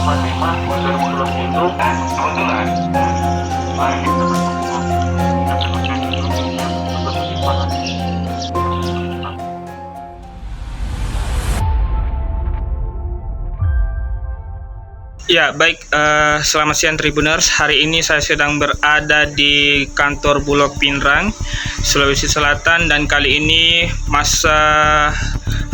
menerima unsur-unsur itu dan kebetulan mari kita Ya, baik. Selamat siang Tribuners. Hari ini saya sedang berada di kantor Bulog Pinrang, Sulawesi Selatan, dan kali ini masa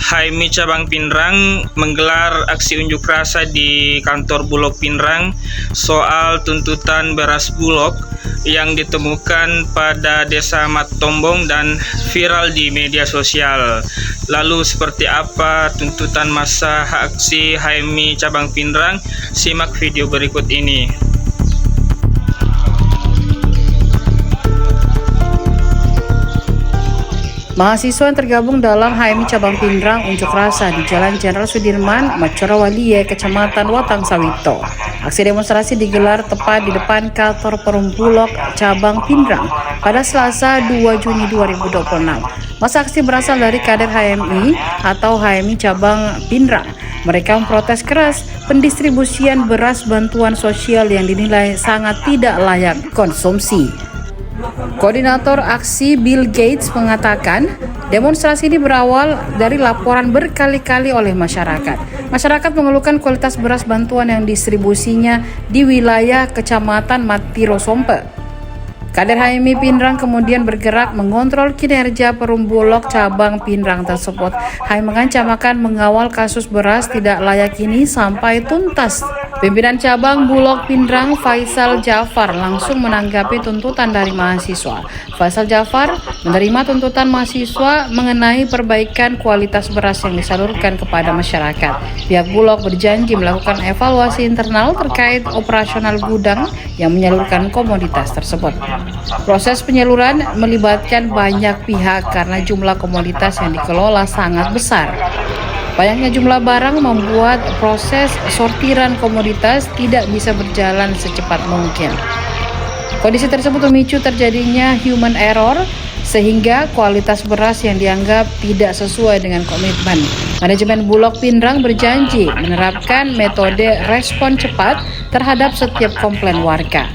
HMI Cabang Pinrang menggelar aksi unjuk rasa di kantor Bulog Pinrang soal tuntutan beras Bulog yang ditemukan pada Desa Mattombong dan viral di media sosial. Lalu seperti apa tuntutan masa aksi HMI Cabang Pinrang? Simak video berikut ini. Mahasiswa yang tergabung dalam HMI Cabang Pinrang unjuk rasa di Jalan Jenderal Sudirman, Macorawalie, Kecamatan Watang Sawito. Aksi demonstrasi digelar tepat di depan kantor Perum Bulog Cabang Pinrang pada Selasa 2 Juni 2026. Masa aksi berasal dari kader HMI atau HMI Cabang Pinrang. Mereka memprotes keras pendistribusian beras bantuan sosial yang dinilai sangat tidak layak konsumsi. Koordinator aksi Bill Gates mengatakan demonstrasi ini berawal dari laporan berkali-kali oleh masyarakat. Masyarakat mengeluhkan kualitas beras bantuan yang distribusinya di wilayah Kecamatan Matirosompe. Kader HMI Pinrang kemudian bergerak mengontrol kinerja Perum Bulog Cabang Pinrang tersebut. HMI mengancam akan mengawal kasus beras tidak layak ini sampai tuntas. Pimpinan cabang Bulog Pinrang Faisal Jafar langsung menanggapi tuntutan dari mahasiswa. Faisal Jafar menerima tuntutan mahasiswa mengenai perbaikan kualitas beras yang disalurkan kepada masyarakat. Pihak Bulog berjanji melakukan evaluasi internal terkait operasional gudang yang menyalurkan komoditas tersebut. Proses penyaluran melibatkan banyak pihak karena jumlah komoditas yang dikelola sangat besar. Banyaknya jumlah barang membuat proses sortiran komoditas tidak bisa berjalan secepat mungkin. Kondisi tersebut memicu terjadinya human error sehingga kualitas beras yang dianggap tidak sesuai dengan komitmen. Manajemen Bulog Pinrang berjanji menerapkan metode respon cepat terhadap setiap komplain warga.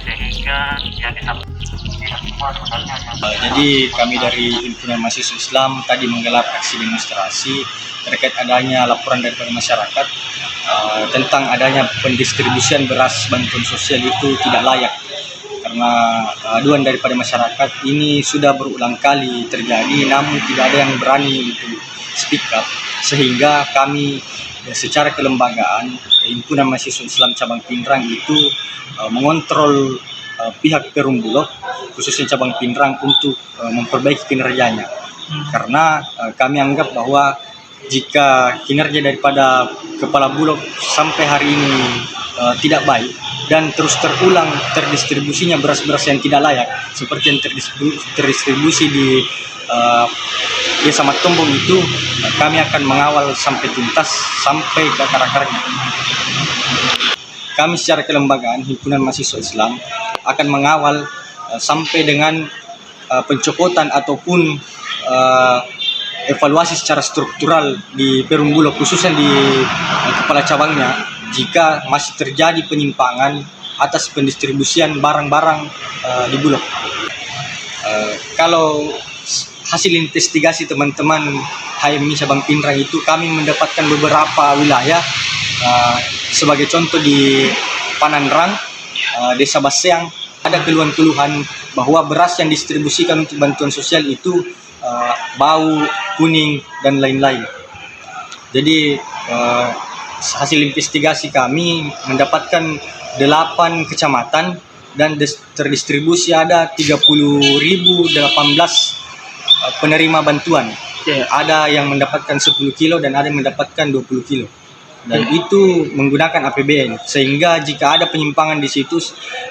Jadi kami dari Himpunan Mahasiswa Islam tadi menggelar aksi demonstrasi terkait adanya laporan dari masyarakat tentang adanya pendistribusian beras bantuan sosial itu tidak layak, karena aduan daripada masyarakat ini sudah berulang kali terjadi namun tidak ada yang berani untuk speak up, sehingga kami secara kelembagaan Himpunan Mahasiswa Islam Cabang Pinrang itu mengontrol pihak Perum Bulog khususnya Cabang Pinrang untuk memperbaiki kinerjanya, karena kami anggap bahwa jika kinerja daripada Kepala Bulog sampai hari ini tidak baik dan terus terulang terdistribusinya beras-beras yang tidak layak seperti yang terdistribusi di Desa Mattombong itu, kami akan mengawal sampai tuntas, sampai ke akar-akarnya. Kami secara kelembagaan Himpunan Mahasiswa Islam akan mengawal sampai dengan pencopotan ataupun evaluasi secara struktural di Perum Bulog khususnya di kepala cabangnya jika masih terjadi penyimpangan atas pendistribusian barang-barang di Bulog. Kalau hasil investigasi teman-teman HMI Cabang Pinrang itu, kami mendapatkan beberapa wilayah sebagai contoh di Pananrang, Desa Baseang, ada keluhan-keluhan bahwa beras yang distribusikan untuk bantuan sosial itu bau, kuning, dan lain-lain. Jadi hasil investigasi kami mendapatkan 8 kecamatan dan terdistribusi ada 30.018 penerima bantuan. Ada yang mendapatkan 10 kilo dan ada yang mendapatkan 20 kilo. Dan itu menggunakan APBN, sehingga jika ada penyimpangan di situ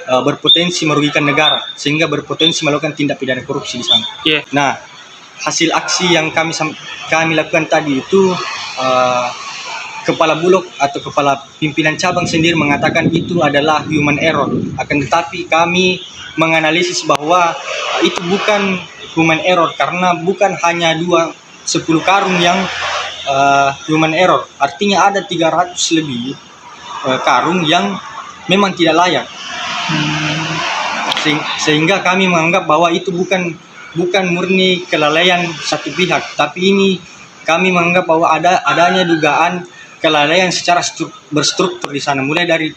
berpotensi merugikan negara, sehingga berpotensi melakukan tindak pidana korupsi di sana. Nah, hasil aksi yang kami lakukan tadi itu Kepala Bulog atau Kepala Pimpinan Cabang sendiri mengatakan itu adalah human error. Akan tetapi kami menganalisis bahwa itu bukan human error, karena bukan hanya 10 karung yang human error, artinya ada 300 lebih karung yang memang tidak layak. Sehingga kami menganggap bahwa itu bukan murni kelalaian satu pihak, tapi ini kami menganggap bahwa adanya dugaan kelalaian secara berstruktur di sana, mulai dari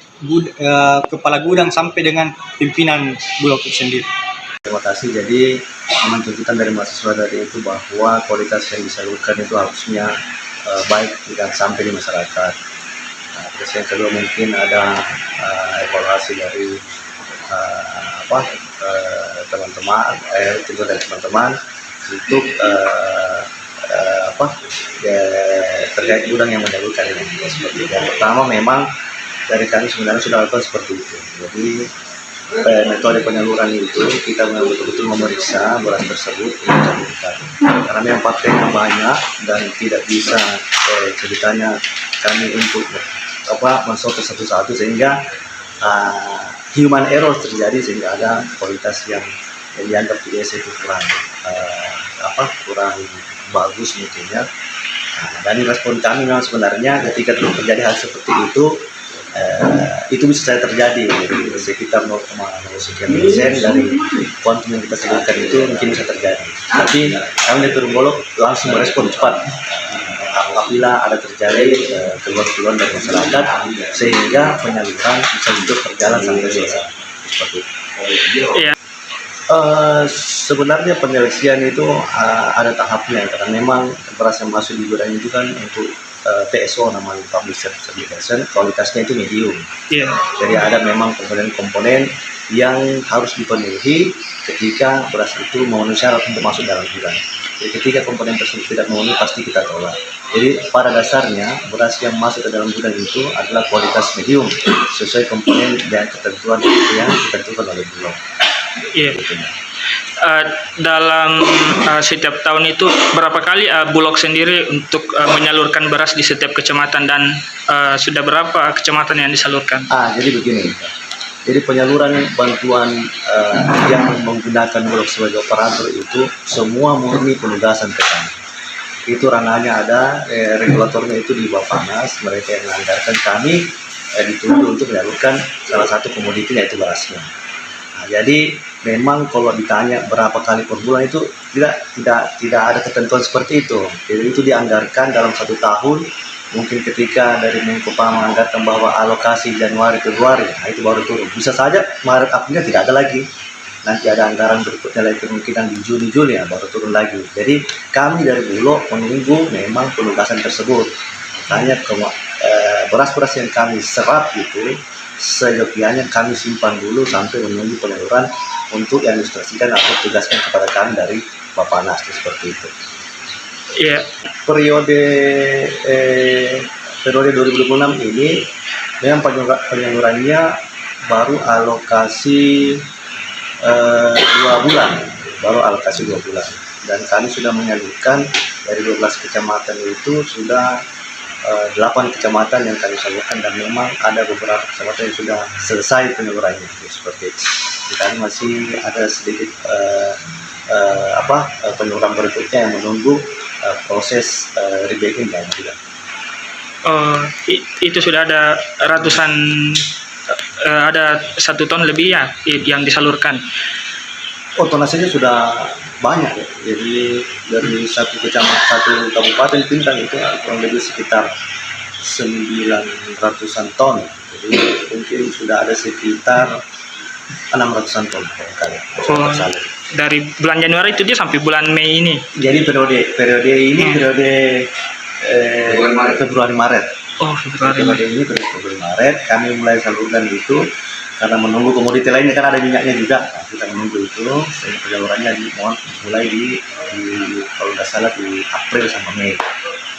kepala gudang sampai dengan pimpinan Bulog itu sendiri. Terima kasih. Jadi memang tuntutan dari mahasiswa tadi itu bahwa kualitas yang disalurkan itu harusnya baik dan sampai di masyarakat. Nah, terus yang kedua mungkin ada evaluasi dari teman-teman, tuntutan dari teman-teman untuk terkait gudang yang menyalurkan ini. Seperti yang pertama, memang dari kami sebenarnya sudah lakukan seperti itu. Jadi metode penyaluran itu kita betul-betul memeriksa beras tersebut untuk disalurkan. Karena memang pakainya banyak dan tidak bisa ceritanya kami untuk mensortir satu-satu, sehingga human error terjadi, sehingga ada kualitas yang dianggap IDS itu kurang bagus mungkin ya. Dan respon kami memang sebenarnya ketika terjadi hal seperti itu bisa saja terjadi. Jadi sekitar 0,0% dari kuantum yang kita sebutkan itu mungkin bisa terjadi. Tapi kami dari Perum Bulog langsung merespon cepat apabila ada terjadi keluhan dari masyarakat, sehingga penyaluran bisa hidup berjalan sampai selesai. Seperti itu. Iya. Sebenarnya penyelesaian itu ada tahapnya, karena memang beras yang masuk di gudang itu kan untuk PSO, namanya Public Certification, kualitasnya itu medium. Yeah. Jadi ada memang komponen-komponen yang harus dipenuhi ketika beras itu memenuhi syarat untuk masuk dalam gudang. Jadi ketika komponen tersebut tidak memenuhi, pasti kita tolak. Jadi pada dasarnya beras yang masuk ke dalam gudang itu adalah kualitas medium sesuai komponen dan ketentuan yang ditentukan oleh Bulog. Iya. Dalam setiap tahun itu berapa kali Bulog sendiri untuk menyalurkan beras di setiap kecamatan, dan sudah berapa kecamatan yang disalurkan? Jadi begini, jadi penyaluran bantuan yang menggunakan Bulog sebagai operator itu semua murni penugasan ke kami. Itu ranahnya ada, regulatornya itu di Bapanas, mereka yang menganggarkan, kami dituju untuk menyalurkan salah satu komoditi yaitu berasnya. Jadi memang kalau ditanya berapa kali per bulan itu tidak ada ketentuan seperti itu. Jadi itu dianggarkan dalam 1 tahun. Mungkin ketika dari Menko PAM menganggarkan bahwa alokasi Januari Februari, itu baru turun. Bisa saja Maret April tidak ada lagi. Nanti ada anggaran berikutnya lagi, kemungkinan di Juni Juli baru turun lagi. Jadi kami dari Bulog menunggu memang penugasan tersebut. Makanya beras-beras yang kami serap itu seyogianya kami simpan dulu sampai menunggu penyaluran untuk yang diinstruksikan atau tugaskan kepada kami dari Bapanas, seperti itu. Iya. Periode 2026 ini memang penyalurannya baru alokasi 2 bulan, dan kami sudah menyalurkan dari 12 kecamatan itu sudah 8 kecamatan yang kami salurkan, dan memang ada beberapa kecamatan yang sudah selesai penyalurannya, seperti itu. Kami masih ada sedikit penyaluran berikutnya yang menunggu proses rebagging dan juga. Itu sudah ada ratusan, ada 1 ton lebih ya yang disalurkan. Tonasenya sudah banyak ya. Jadi dari satu kabupaten Pintang itu kurang lebih sekitar 900-an ton. Jadi mungkin sudah ada sekitar 600-an ton kali. Dari bulan Januari itu dia sampai bulan Mei ini. Jadi periode ini Februari Maret. Oh, Februari Maret kami mulai salurkan itu. Karena menunggu komoditi lainnya, kan ada minyaknya juga. Kita menunggu itu, sehingga penyalurannya mulai kalau nggak salah di April sama Mei.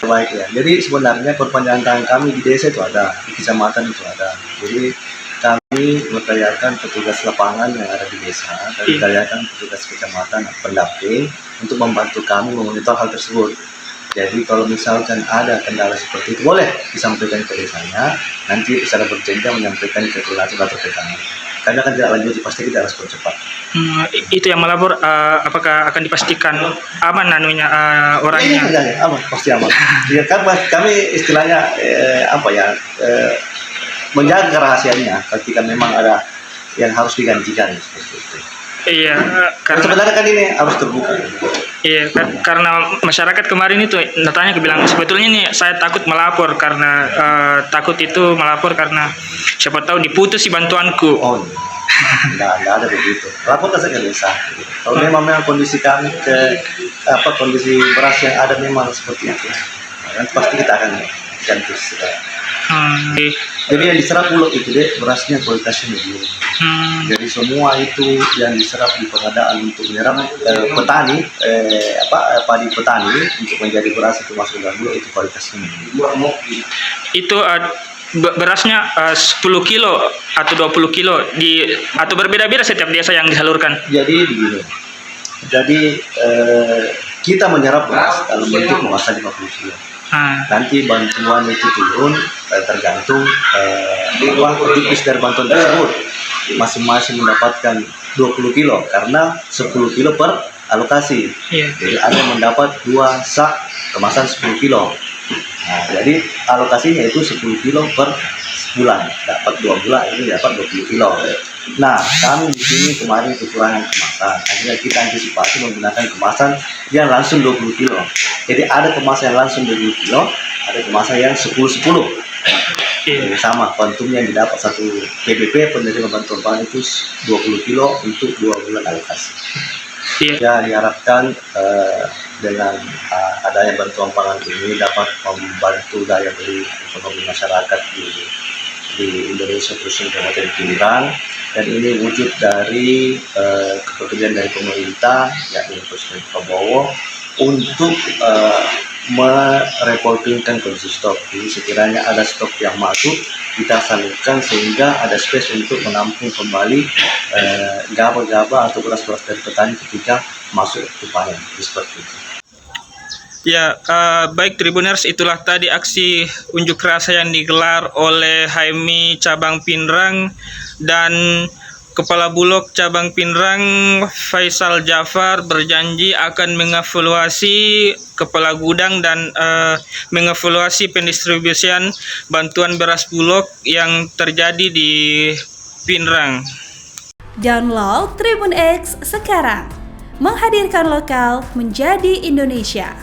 Baik ya. Jadi sebenarnya perpanjangan tangan kami di desa itu ada, di kecamatan itu ada. Jadi kami memberdayakan petugas lapangan yang ada di desa, dan memberdayakan petugas kecamatan pendamping untuk membantu kami memonitor hal tersebut. Jadi kalau misalkan ada kendala seperti itu, boleh disampaikan ke desanya, nanti secara berjenjang menyampaikan ke koordinator atau ke kami. Karena kan tidak lanjut, pasti kita harus percepat. Itu yang melapor, apakah akan dipastikan aman orangnya? Aman, pasti aman. Ya kan kami istilahnya menjaga kerahasiaannya ketika memang ada yang harus digantikan seperti itu. Iya, karena Sebenarnya kan ini harus terbuka. iya karena masyarakat kemarin itu datanya bilang sebetulnya nih saya takut melapor karena takut itu melapor karena siapa tahu diputus si bantuanku. Oh, enggak ada begitu. Laporkan saja bisa. Kalau memang kondisi kami kondisi beras yang ada memang seperti itu, nah, pasti kita akan ganti. Iya. Jadi yang diserap Bulog itu deh berasnya kualitasnya medium. Jadi semua itu yang diserap di pengadaan untuk menyerap petani padi petani untuk menjadi beras itu masuk dalam Bulog itu kualitasnya medium. Itu berasnya 10 kilo atau 20 kilo atau berbeda-beda setiap desa yang disalurkan. Jadi begini. Jadi kita menyerap beras dalam bentuk masa 50 kilo. Nanti bantuan itu turun tergantung tipis dari bantuan tersebut. Masing-masing mendapatkan 20 kilo karena 10 kilo per alokasi. Jadi ada yang mendapat 2 sak kemasan 10 kilo. Nah, jadi alokasinya itu 10 kilo per bulan. Dapat 2 bulan itu dapat 20 kilo. Nah, kami di sini kemarin kekurangan kemasan. Akhirnya kita antisipasi menggunakan kemasan yang langsung 20 kilo. Jadi ada kemasan yang langsung 20 kilo, ada kemasan yang 10-10. Jadi sama kuantumnya yang didapat satu PBP penerima bantuan pangan itu 20 kilo untuk 2 bulan alokasi. Ya diharapkan dengan adanya bantuan pangan ini dapat membantu daya beli ekonomi masyarakat di Indonesia khususnya Kabupaten Pindrang, dan ini wujud dari kepedulian dari pemerintah yakni Presiden Prabowo untuk merevolvingkan kondisi stok. Jadi sekiranya ada stok yang masuk kita salurkan sehingga ada space untuk menampung kembali gabah-gabah atau beras-beras dari petani ketika masuk ke panen seperti itu. Ya, baik Tribuners, itulah tadi aksi unjuk rasa yang digelar oleh HMI Cabang Pindrang dan Kepala Bulog Cabang Pindrang Faisal Jafar berjanji akan mengevaluasi kepala gudang dan mengevaluasi pendistribusian bantuan beras Bulog yang terjadi di Pindrang. Download Tribun X sekarang, menghadirkan lokal menjadi Indonesia.